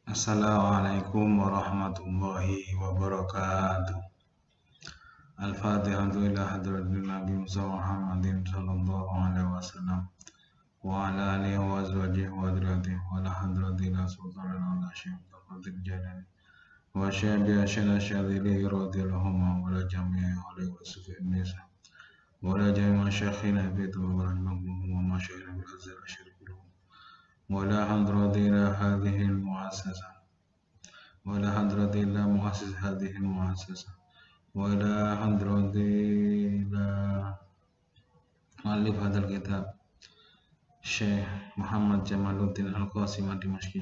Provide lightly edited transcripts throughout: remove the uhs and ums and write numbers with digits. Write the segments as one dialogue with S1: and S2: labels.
S1: Assalamualaikum warahmatullahi wabarakatuh. Al-Fatihah ila hadratin Nabi Muhammadin sallallahu alaihi wasallam wa ala alihi wa azwajihi wa dzurriyyatihi wa ala hadratin sultanina wa syekh Qadir Jalani wa syabi asyana syadili radhiyallahu anhu wa la jami'i alaihi wa sufiyyin wa la jami'i syekhina bi tawbarahum wa masyayikhina bil azhar syarif ولا حضرة إلى هذه المؤسسة ولا حضرة إلى مؤسس هذه المؤسسة ولا حضرة إلى مؤلف هذا الكتاب الشيخ محمد جمال الدين القاسم الدمشقي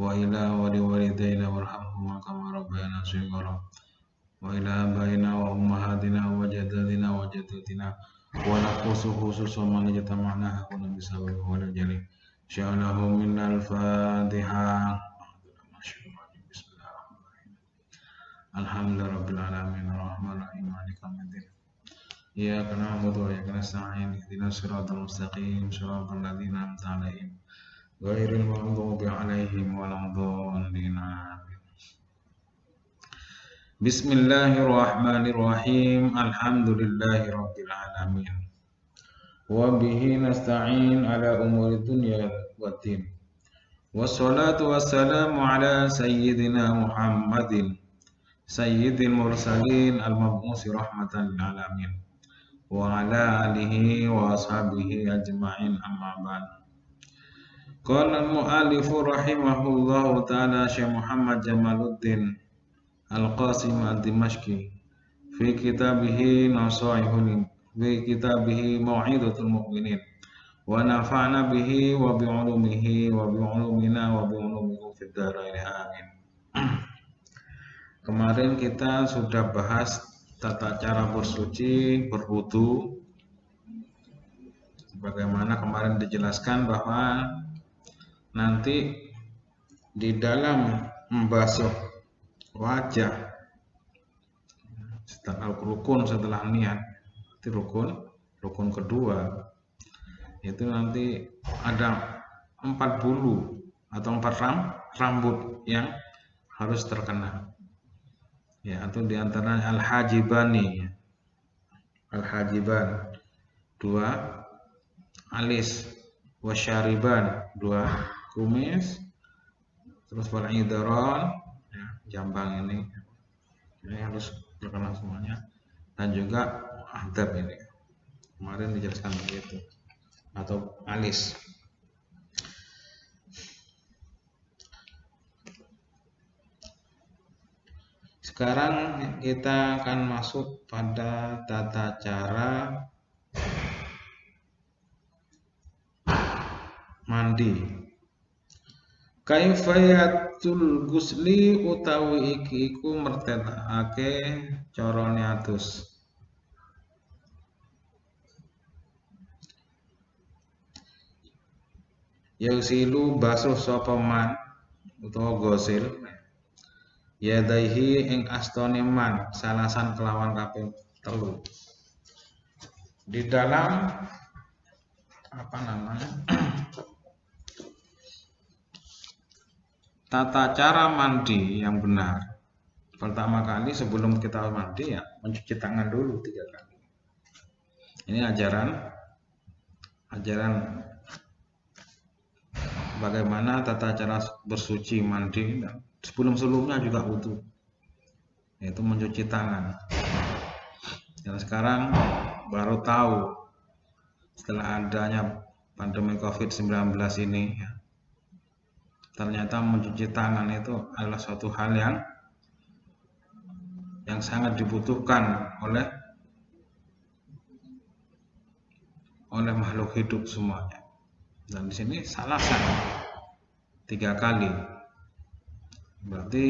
S1: وإلى والدينا وارحمهما كما ربيانا صغارا وإلى آبائنا وأمهاتنا وجداتنا وجداتنا ونخص خصوصا من اجتمعنا هنا بسببه ولا جليل شأنه من الفاتحة الحمد لله رب العالمين الرحمن الرحيم مالك يوم الدين إياك نعبد وإياك نستعين اهدنا الصراط المستقيم صراط الذين أنعمت عليهم غير المغضوب عليهم ولا الضالين بسم الله الرحمن الرحيم الحمد لله رب العالمين وبه نستعين على أمور الدنيا والدين والصلاة والسلام على سيدنا محمد سيد المرسلين المبعوث رحمة للعالمين وعلى آله وأصحابه أجمعين أما بعد قال المؤلف رحمه الله تعالى شيخ محمد جمال الدين القاسم الدمشقي في كتابه نصائح في كتابه موعظة المؤمنين ونفعنا به وبعلومه وبعلومنا وبعلومه في الدارين آمين. Kemarin kita sudah bahas tata cara bersuci, berwudu. Bagaimana kemarin dijelaskan bahwa nanti di dalam membasuh wajah setelah rukun setelah niat itu rukun kedua itu nanti ada 4 bulu atau 4 rambut yang harus terkena ya, atau diantaranya al-hajibani, al-hajiban 2 alis, wasyariban 2 kumis, terus wal-idharon ya, jambang ini harus terkena semuanya, dan juga adab ini kemarin dijelaskan begitu, atau alis. Sekarang kita akan masuk pada tata cara mandi. Kaifayatul gusli utawi iki iku mertelake carane atus. Yausilu basuh sapa man utawa gosil yadaihi ing astone man salasan kelawan kaping 3 di dalam tata cara mandi yang benar. Pertama kali sebelum kita mandi ya mencuci tangan dulu 3 kali. Ini ajaran bagaimana tata cara bersuci mandi, dan sebelumnya juga wudu, yaitu mencuci tangan. Dan sekarang baru tahu setelah adanya pandemi COVID-19 ini ya, ternyata mencuci tangan itu adalah suatu hal yang sangat dibutuhkan oleh makhluk hidup semuanya. Dan di sini salasan 3 kali, berarti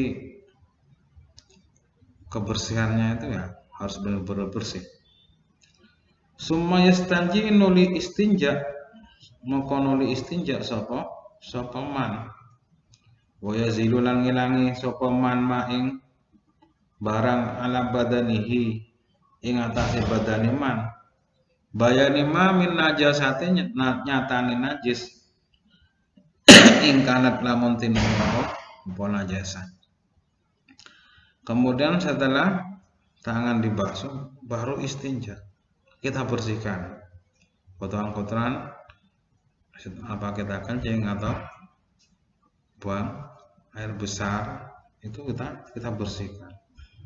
S1: kebersihannya itu ya harus benar-benar bersih. Summa yastanji nuli istinja, moko nuli istinja sapa man. Wa yazilu lan ngilangi sapa man maing barang ala badanihi ing atase badane man. Bayani ma min najasate nyatane najis ing kanat lamun tinamara najasan. Kemudian setelah tangan dibasuh, baru istinja. Kita bersihkan kotoran-kotoran, apa kita kencing atau buang air besar, itu kita bersihkan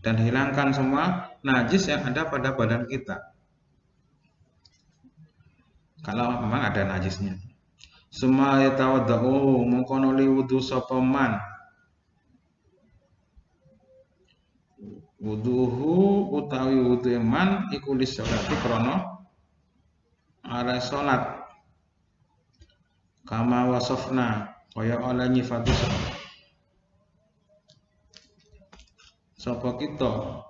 S1: dan hilangkan semua najis yang ada pada badan kita. Kalau memang ada najisnya. Summa yatawaddau mongko nuli wudu sapa man. Wuduhu utawi wudu man iku lisolati krana ala salat. Kama wasofna kaya oleh nyifati sapa kita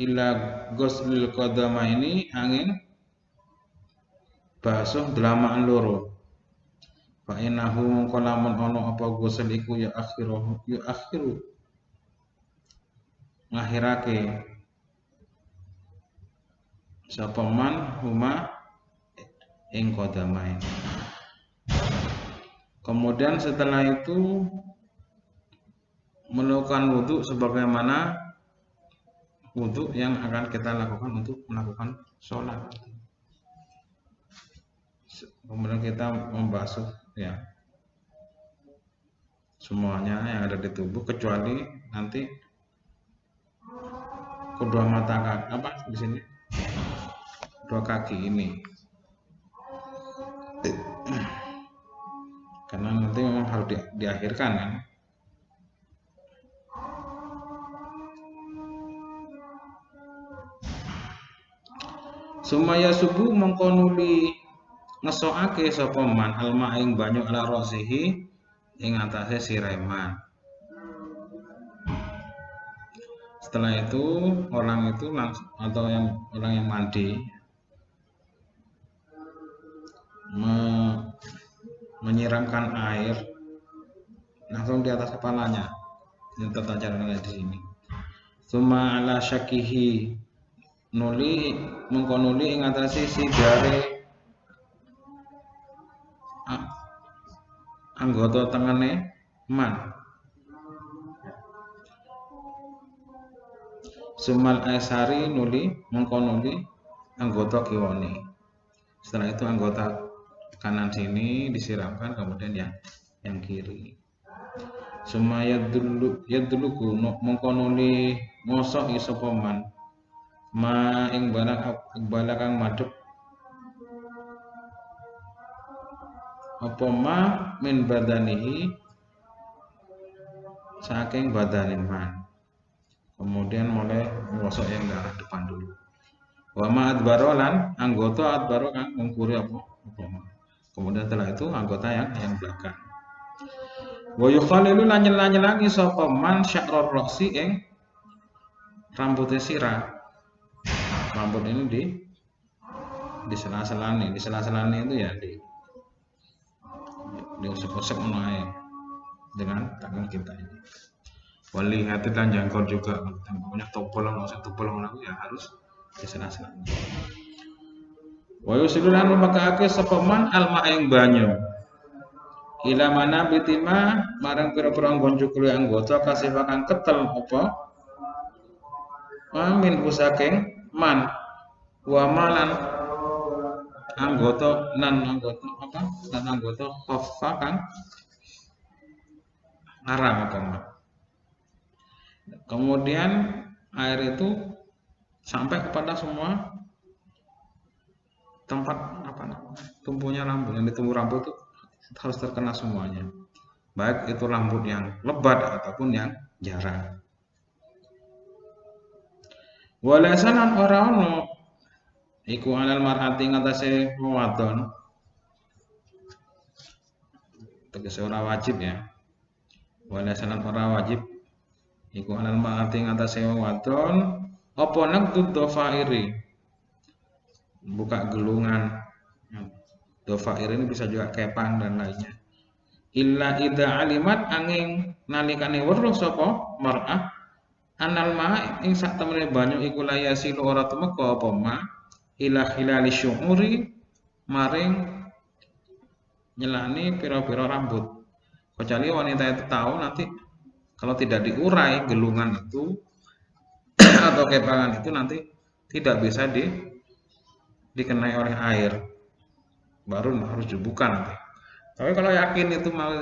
S1: ila ghuslil qadama ini angin basuh delamaan loro. Fa innahu mongko lamun ana apa ghusl iku ya akhiru ngakhirake sapa man huma ing qadamain. Kemudian setelah itu melakukan wudhu sebagaimana wudhu yang akan kita lakukan untuk melakukan sholat. Kemudian kita membasuh ya semuanya yang ada di tubuh kecuali nanti kedua mata kaki, apa di sini, kedua kaki ini, karena nanti memang harus diakhirkan kan. Sumaya subuh mongko nuli ngesokake sapa man alma ing banyu ala rosihi ing atase sireman. Setelah itu orang itu langsung, atau orang yang mandi menyiramkan air langsung di atas kepalanya. Ini tata caranya di sini. Suma ala syakihi nuli mengko nuli ing atase sigare anggota tengene man. Sumal aisari nuli mengko nuli anggota kiwani. Setelah itu anggota kanan sini disiramkan, kemudian yang kiri. Sumaya yadluku mengko nuli ngosok sapa man ma ing barang kang madhep apa ma min badanihi saking badane man. Kemudian mulai ngosok yang ke arah depan dulu. Wa ma adbarolan anggota adbaro kang ngungkuri apa. Kemudian setelah itu anggota yang belakang. Wa yukhalilu lan nyelangi sapa man sya'rur ra'si ing rambutnya sirah. Rambut ini di sela-selane itu ya di usap-usap menaik dengan tangan kita ini. Wali hati dan jangkau juga, punya topolang ya harus di sela-selane. Wa yusilulan makaake sapa man alma ing banyu. Ila mana bitima marang pira-pira anggota anggota kasih bakang ketel apa min saking man wa malan anggota khaffa kang arang apa man. Kemudian air itu sampai kepada semua tempat tumbuhnya rambut, yang ditumbuh rambut itu harus terkena semuanya, baik itu rambut yang lebat ataupun yang jarang. Walasanan ora ono iku alal mar'ati ngatasé wadon, tegese ora wajib ya. Walasanan ora wajib iku alal mar'ati ngatasé wadon apa naqdud dhafairi, buka gelungan. Dhafair ini bisa juga kepang dan lainnya. Illa idza alimat angin nalikane weruh sapa mar'ah anal ma ing sak temene banyu iku layasilu ora temeka apa ma ila khilali syu'uri maring nyelani pira-pira rambut. Kecuali wanita itu tahu nanti kalau tidak diurai gelungan itu atau kepangan itu nanti tidak bisa dikenai oleh air, baru harus dibuka nanti. Tapi kalau yakin itu mau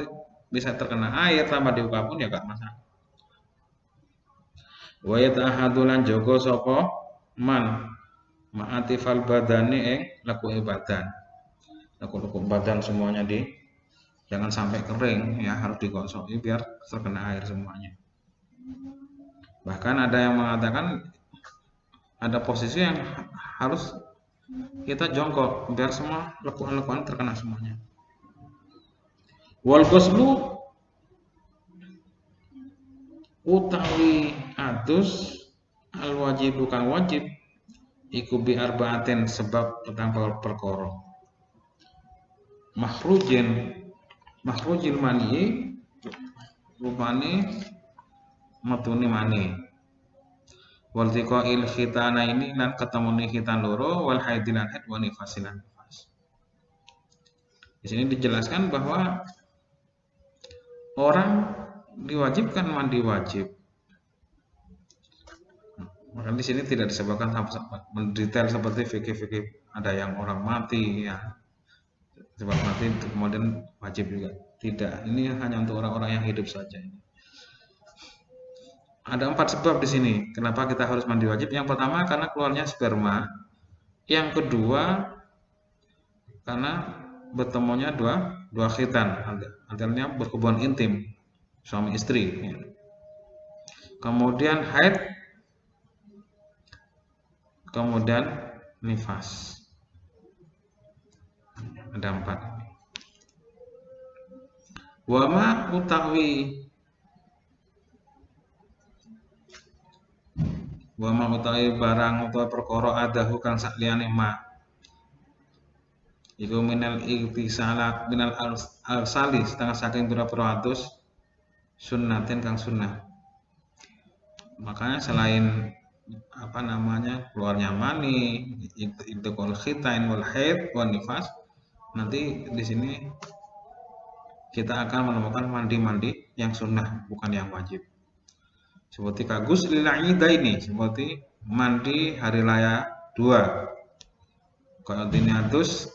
S1: bisa terkena air tanpa dibuka pun ya gak masalah. Wa yatahadulan jogo sapa man ma'atifal badani laku badan. Laku badan semuanya jangan sampai kering ya, harus digosok biar terkena air semuanya. Bahkan ada yang mengatakan ada posisi yang harus kita jongkok biar semua lekuan-lekuan terkena semuanya. Wal ghuslu utawi adus al wajib bukan wajib iku bi arba'atin sebab tentang perkara makhrujil mani rupane metune mani wal tiqail khitana ini lan ketemune khitan loro wal haidilan haid wa nifasilan nifas. Di sini dijelaskan bahwa orang diwajibkan mandi wajib. Maka di sini tidak disebutkan mendetail seperti fikih-fikih ada yang orang mati ya, sebab mati kemudian wajib juga. Tidak, ini hanya untuk orang-orang yang hidup saja. Ada 4 sebab di sini kenapa kita harus mandi wajib. Yang pertama karena keluarnya sperma. Yang kedua karena bertemunya dua khitan, artinya berhubungan intim suami istri. Kemudian haid, kemudian nifas. Ada 4. Wama utawi barang utawa perkara adahu kang sakliyane ma iku minal iktisalat minal al-sali setengah saking pira-pira atus sunnatin kang sunnah. Makanya selain keluarnya mani, itu kol khitain wal haid wal nifas, nanti di sini kita akan menemukan mandi-mandi yang sunnah bukan yang wajib. Seperti kagus lil ini, seperti mandi hari raya 2. Kalau dini atus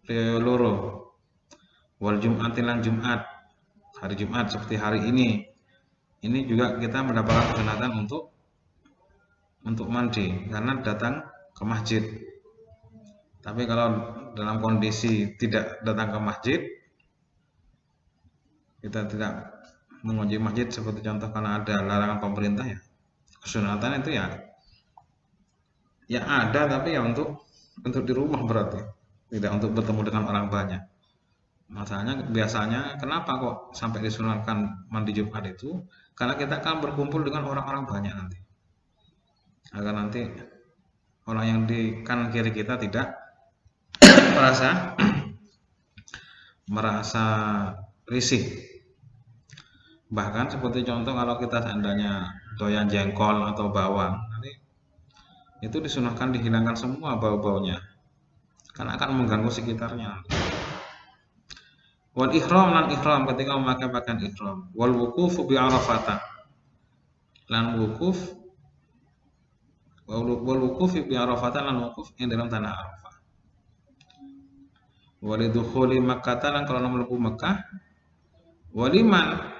S1: raya loro. Wal Jum'atin lan Jumat. Hari Jumat seperti hari ini. Ini juga kita mendapatkan kesunatan untuk mandi karena datang ke masjid. Tapi kalau dalam kondisi tidak datang ke masjid, kita tidak mengunjungi masjid seperti contoh karena ada larangan pemerintah ya, kesunatan itu ya ada tapi ya untuk di rumah berarti tidak untuk bertemu dengan orang banyak. Masalahnya biasanya kenapa kok sampai disunatkan mandi Jumat itu, karena kita akan berkumpul dengan orang-orang banyak nanti, agar nanti orang yang di kanan kiri kita tidak merasa risih. Bahkan seperti contoh kalau kita seandainya doyan jengkol atau bawang, nanti itu disunahkan dihilangkan semua bau-baunya, karena akan mengganggu sekitarnya. Wal ihram lan ihram ketika memakai pakaian ihram. Wal wukufu bi Arafah lan wukuf bi Arafah lan wukuf ing dalam tanah Arafah. Walidukhuli Makkah lan kalau mlebu Mekah. Waliman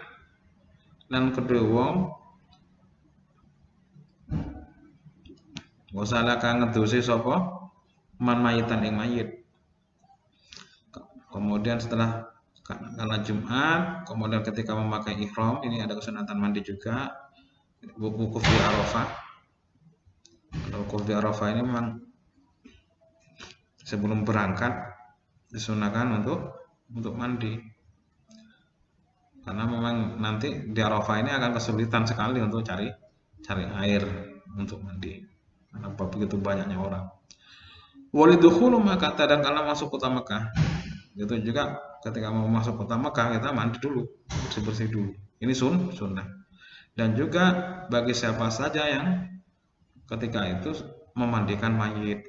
S1: lan kedua wong wasala kang ngedosi sapa man mayitan ing mayit. Kemudian setelah karena Jumat, kemudian ketika memakai ihram ini ada kesunatan mandi juga. Wukuf di Arafah. Wukuf di Arafah ini memang sebelum berangkat disunahkan untuk mandi. Karena memang nanti di Arafah ini akan kesulitan sekali untuk cari air untuk mandi karena begitu banyaknya orang. Walidukhulu Makkah dan kalau masuk kota Mekah, itu juga ketika mau masuk kota Mekah kita mandi dulu, bersih dulu. Ini sunnah. Dan juga bagi siapa saja yang ketika itu memandikan mayit.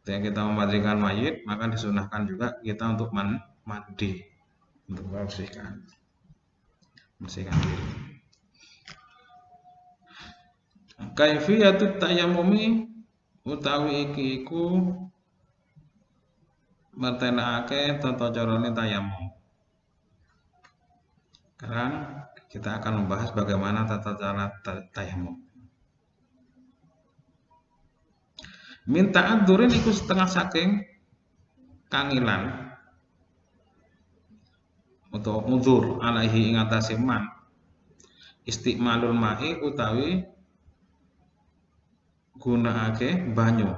S1: Ketika kita memandikan mayit, maka disunahkan juga kita untuk mandi untuk membersihkan. bersihkan diri. Kaifiyatut tayammumi utawi iki iku mertenakake tata carane tayamum. Sekarang kita akan membahas bagaimana tata cara tayamum. Minta adurin iku setengah saking kangilan atau udzur alaihi ing atase man istiqmalul ma'i utawi gunakake banyu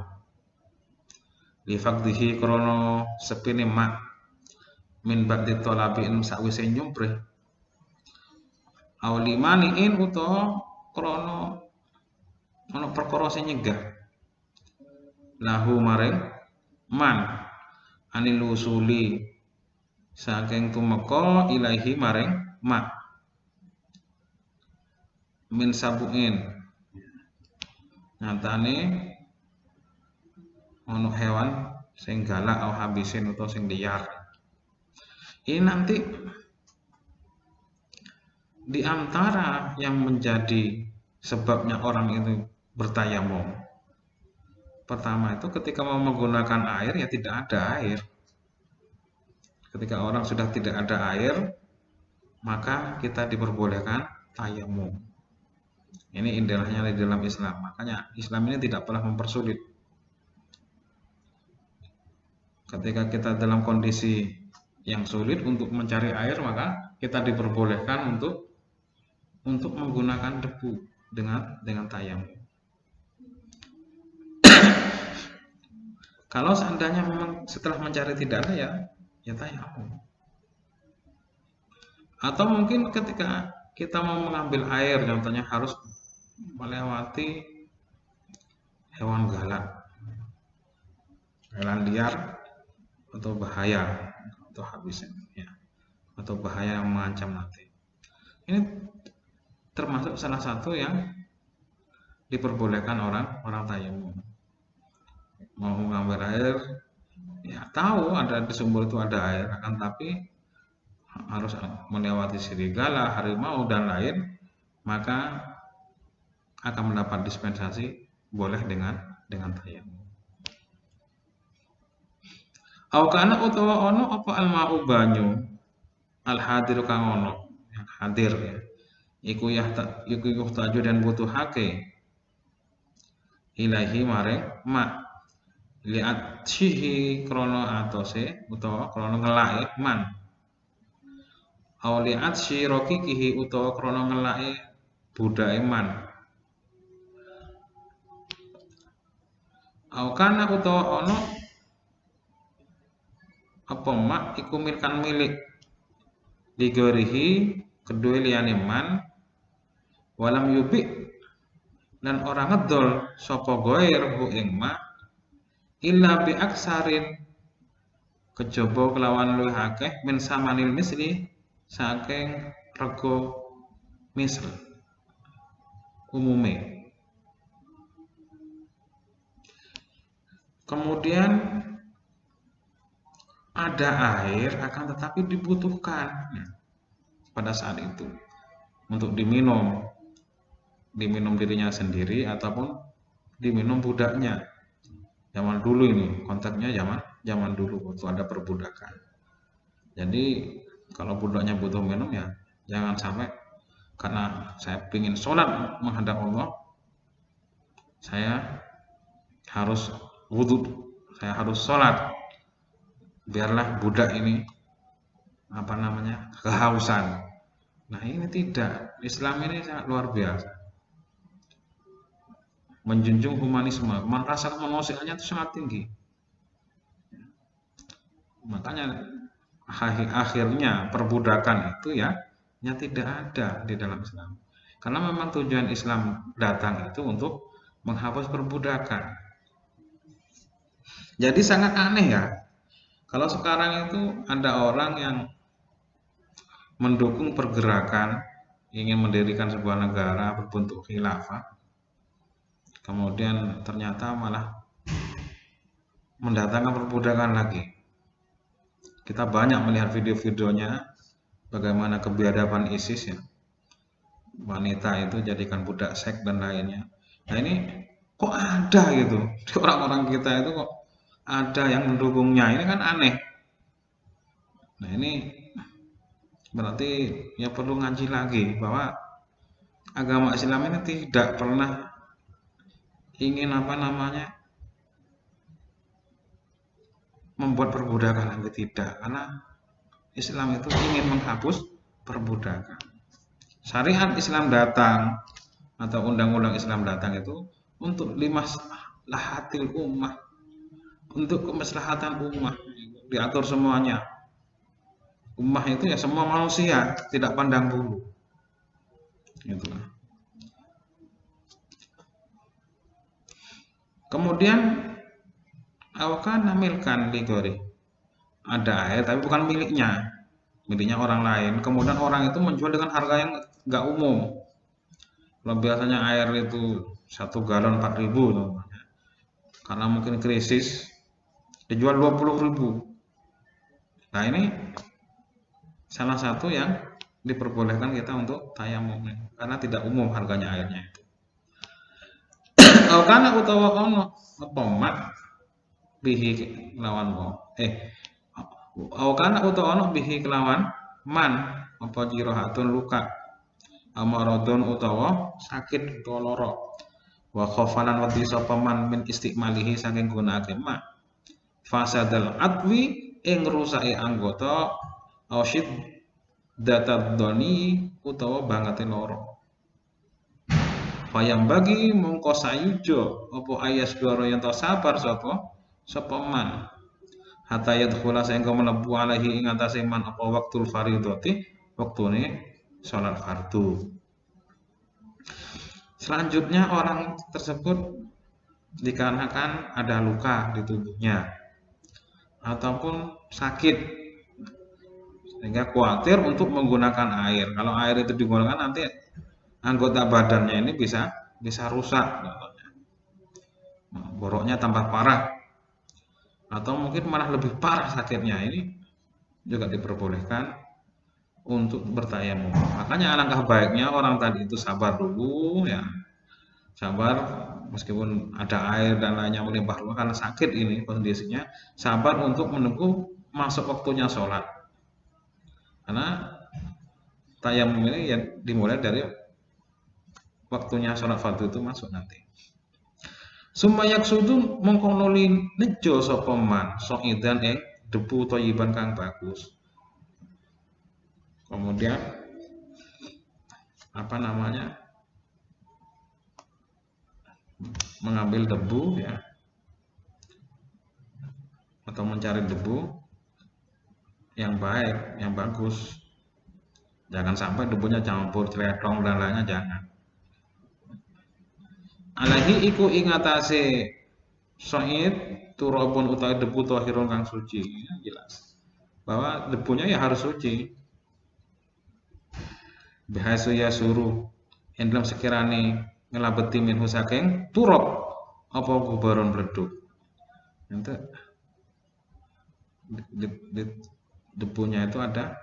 S1: li faqdihi krana sepine mak min ba'di talabin sakwise nyumpreh awli maniin utawa krana ana perkara sing nyegah lahu maring man anil usuli saking tumeka ilahi maring mak min sabuin nyatane ono hewan sing galak au habisin utawa sing liar. Ini nanti di antara yang menjadi sebabnya orang itu bertayamum. Pertama itu ketika mau menggunakan air ya tidak ada air. Ketika orang sudah tidak ada air, maka kita diperbolehkan tayamum. Ini indahnya di dalam Islam. Makanya Islam ini tidak pernah mempersulit. Ketika kita dalam kondisi yang sulit untuk mencari air, maka kita diperbolehkan untuk menggunakan debu dengan tayamum. Kalau seandainya memang setelah mencari tidak ada ya tayamum. Atau mungkin ketika kita mau mengambil air, contohnya harus melewati hewan galak, hewan liar atau bahaya atau habisin ya, atau bahaya yang mengancam nanti. Ini termasuk salah satu yang diperbolehkan orang tayamum. Mau mengambil air, ya tahu ada di sumber itu ada air, akan tapi harus melewati serigala, harimau dan lain, maka akan mendapat dispensasi boleh dengan tayamum. Au kana utawa ono apa almau banyu al hadir kang ono yang hadir ya. Iku yuhtaju dan butuhake ilahi maring mak liat sihi krono atose utawa krono ngelake man au liat si rokikihi utawa krono ngelake budake man au kana utawa ono apa mak iku milkan milik digorihi kedua liyane man walam yubik dan orang ngedol sapa goir hu ing mak illa bi aksarin kejaba kelawan luwih akeh min samanil misli saking rego misl umume. Kemudian ada air akan tetapi dibutuhkan pada saat itu untuk diminum dirinya sendiri ataupun diminum budaknya. Zaman dulu ini konteksnya zaman dulu waktu ada perbudakan. Jadi kalau budaknya butuh minum ya jangan sampai karena saya ingin sholat menghadap Allah, saya harus wudhu, saya harus sholat, biarlah budak ini kehausan. Nah ini tidak, Islam ini sangat luar biasa, menjunjung humanisme, rasa kemanusiaannya itu sangat tinggi. Makanya akhirnya perbudakan itu ya tidak ada di dalam Islam. Karena memang tujuan Islam datang itu untuk menghapus perbudakan. Jadi sangat aneh ya, kalau sekarang itu ada orang yang mendukung pergerakan ingin mendirikan sebuah negara berbentuk khilafah, kemudian ternyata malah mendatangkan perbudakan lagi. Kita banyak melihat video-videonya bagaimana kebiadaban ISIS ya, wanita itu jadikan budak seks dan lainnya. Nah ini kok ada gitu di orang-orang kita itu, kok ada yang mendukungnya, ini kan aneh. Nah ini berarti ya perlu ngaji lagi bahwa agama Islam ini tidak pernah ingin apa namanya membuat perbudakan, tidak, karena Islam itu ingin menghapus perbudakan. Syariat Islam datang atau undang-undang Islam datang itu untuk limaslahatil ummah, untuk kemaslahatan ummah, diatur semuanya. Ummah itu ya semua manusia, tidak pandang bulu. Gitu. Kemudian awakana milkan ligori. Ada air tapi bukan miliknya, miliknya orang lain. Kemudian orang itu menjual dengan harga yang nggak umum. Kalau biasanya air itu 1 galon 4.000, karena mungkin krisis dijual 20.000. Nah ini salah satu yang diperbolehkan kita untuk tayamum karena tidak umum harganya airnya itu. Karena utawa ono pemat bihi lawan karena utawa ono bihi kelawan man apa jirohatun luka amarodon utawa sakit utawa loro wa khofalan wedi sapa man min istiqmalihi saking gunakake ma fasadal adwi ing rusake anggota ausyid data doni utawa bangate loro. Payang bagi mongko sayujo apa ayas doro yen to sabar sapa man. Hatta yadkhula sehingga mlebu alaihi ing atase man apa waktul fardhati, wektune salat fardu. Selanjutnya orang tersebut dikarenakan ada luka di tubuhnya ataupun sakit sehingga khawatir untuk menggunakan air. Kalau air itu digunakan nanti anggota badannya ini bisa rusak, boroknya tambah parah atau mungkin malah lebih parah sakitnya. Ini juga diperbolehkan untuk bertayamum. Makanya alangkah baiknya orang tadi itu sabar dulu ya, sabar meskipun ada air dan lainnya melimpah ruah karena sakit ini kondisinya, sabar untuk menunggu masuk waktunya sholat. Karena tayamum ini ya dimulai dari waktunya sholat fardu itu masuk nanti. Sumayak sudu mengkonoli nejo sopeman soidan debu toyiban kang bagus. Kemudian apa namanya mengambil debu ya atau mencari debu yang baik, yang bagus. Jangan sampai debunya campur celetong dan lainnya, jangan. Alaihi iku ingatase soid turabun utawi debu tahirun kang suci. Ya, jelas bahwa debunya ya harus suci. Bihasu ya suruh yang dalam sekirane ngelabeti minhu saking turab apa gubaron bleduk. Nanti debunya itu ada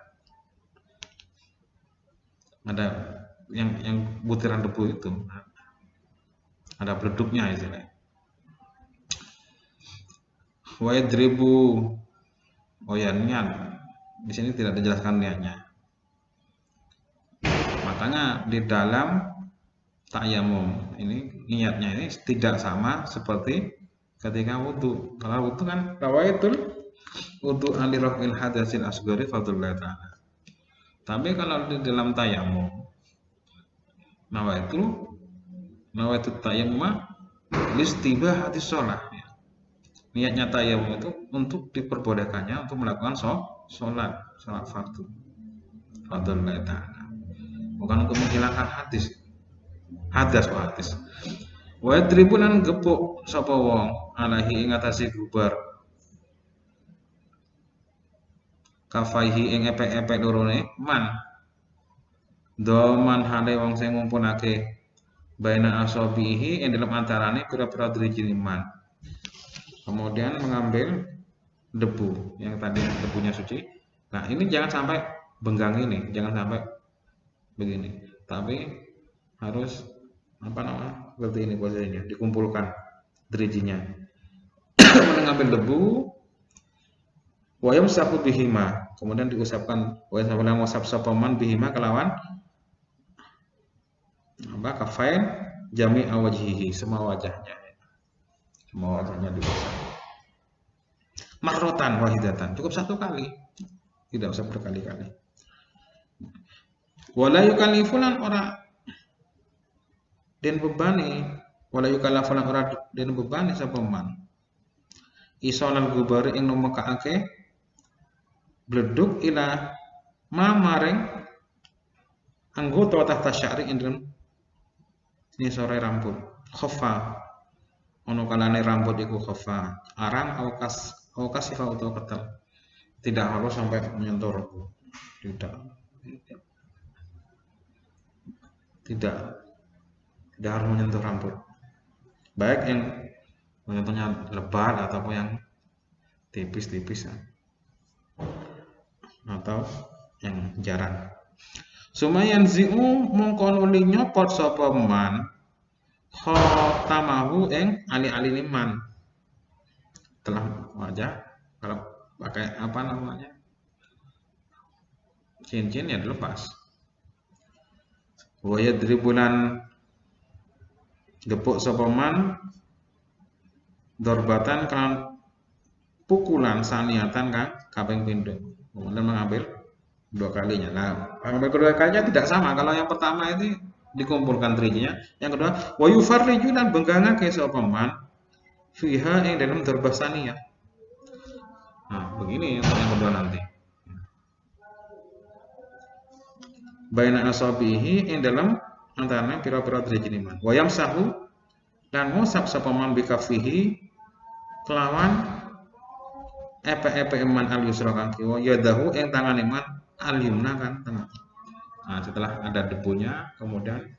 S1: yang butiran debu itu ada beleduknya istilahnya. Wa yadribu niat di sini tidak dijelaskan niatnya. Makanya di dalam tayamum ini niatnya ini tidak sama seperti ketika wudu. Kalau wudu kan rawaitul wudu alirafil hadatsil asghari fadlullah ta'ala. Tapi kalau di dalam tayamum nawaitu tayammum listibahati shalah. Niatnya tayamum itu untuk diperbolehkannya untuk melakukan sholat fardu fadlullah ta'ala. Bukan untuk menghilangkan hadas. Wa tribunan gepuk sapa wong alaihi ing atase gubar kafaihi ing epek-epek lorone man hale wong sing ngumpunake baina asabihi ing dalam antarane pira-pira drijine man. Kemudian mengambil debu yang tadi debunya suci. Nah, ini jangan sampai benggang ini, jangan sampai begini. Tapi harus apa namanya seperti ini posisinya, dikumpulkan dirijinya. Mengambil debu, wayam sahu bihima, kemudian diusapkan wayam wasap sopaman bihima kelawan apa kafain jami awajhihi, semua wajahnya diusap. Marrotan wahidatan, cukup satu kali, tidak usah berkali-kali. Wala yukallifulan ora den bebani, wala yukallifulan ora den bebani sapa man. Isolal gubari ing numekake bleduk ila maring anggota tahta sya'ri ing dalem ni sore rambut. Khafa ono kalane rambut iku khafa, arang aukas sifat atau ketel. Tidak harus sampai menyentuh rambut. Tidak harus menyentuh rambut. Baik yang menyentuhnya lebat ataupun yang tipis-tipis atau yang jarang. Sumayan zi'u mongko nuli nyopot sapa man khotamahu ing ali-ali man. Telah wajah kalau pakai apa namanya? Cincin ya dilepas. Wa yadribulan gepuk sapa man dorbatan kan pukulan saniatan kan kaping pindho. Kemudian mengambil dua kalinya. Nah, mengambil kedua kalinya tidak sama. Kalau yang pertama itu dikumpulkan dirijinya, yang kedua wa yufarriju lan benggangake sapa man fiha ing dalam dorbah saniyah. Nah, begini untuk yang kedua nanti. Baina asabihi ing dalam antara pira-pira drijine man. Wa yamsahu lan ngusap sapa man bikafihi kelawan epe-epe man al yusra kang kiwa yadahu ing tangane man al yumna kan tengah. Nah, setelah ada debunya kemudian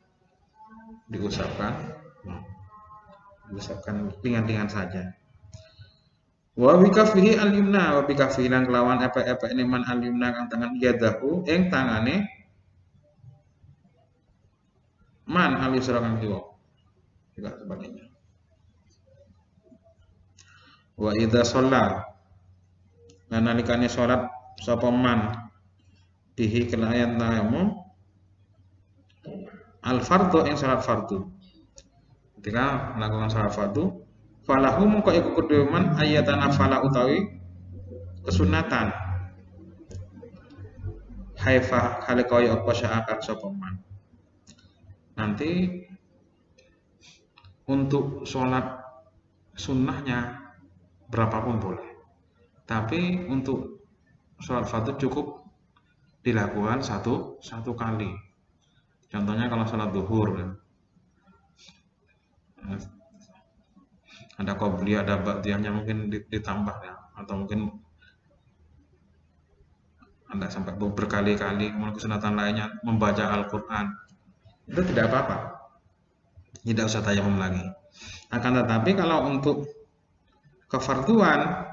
S1: diusapkan ringan-ringan saja. Wa bikafihi al yumna wa bikafihi lan kelawan epe-epe man al yumna kang tangan yadahu ing tangane man al yusra kang kiwa. Juga sebagainya. Wa idza shalla lan nalikane salat sapa man bihi kelayan tayammum al fardhu ing salat fardu. Ketika melakukan salat fardu, falahu mongko iku kedue man ayatana fala utawi kesunatan. Haifa kale kaya apa syaakan sapa man. Nanti untuk sholat sunnahnya berapapun boleh. Tapi untuk sholat fardu cukup dilakukan satu kali. Contohnya kalau sholat zuhur, ada qobliyah, ada ba'diyahnya mungkin ditambah ya, atau mungkin ada sampai berkali-kali. Kemudian kesunatan lainnya membaca Al-Quran, itu tidak apa-apa, tidak usah tayammum lagi. Akan tetapi kalau untuk kefarduan,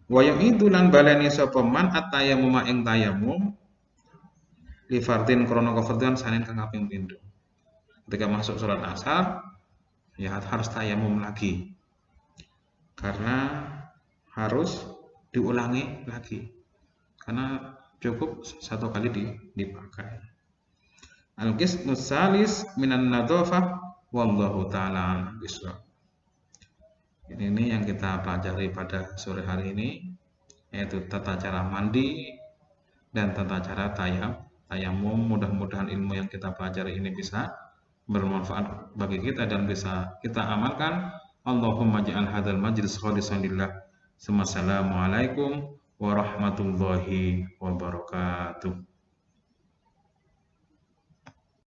S1: wa yu'idu lan baleni sapa man at-tayammum ing tayammum li fardin krana kefarduan sanen kang kaping pindho. Ketika masuk sholat asar ya harus tayammum lagi karena harus diulangi lagi karena cukup satu kali dipakai. Al-qismu salis minan nadhafah wallahu ta'ala bisawab. Ini yang kita pelajari pada sore hari ini, yaitu tata cara mandi dan tata cara tayammum. Mudah-mudahan ilmu yang kita pelajari ini bisa bermanfaat bagi kita dan bisa kita amalkan. Allahumma ja'al hadzal majlis khalisan lillah. Assalamualaikum warahmatullahi wabarakatuh.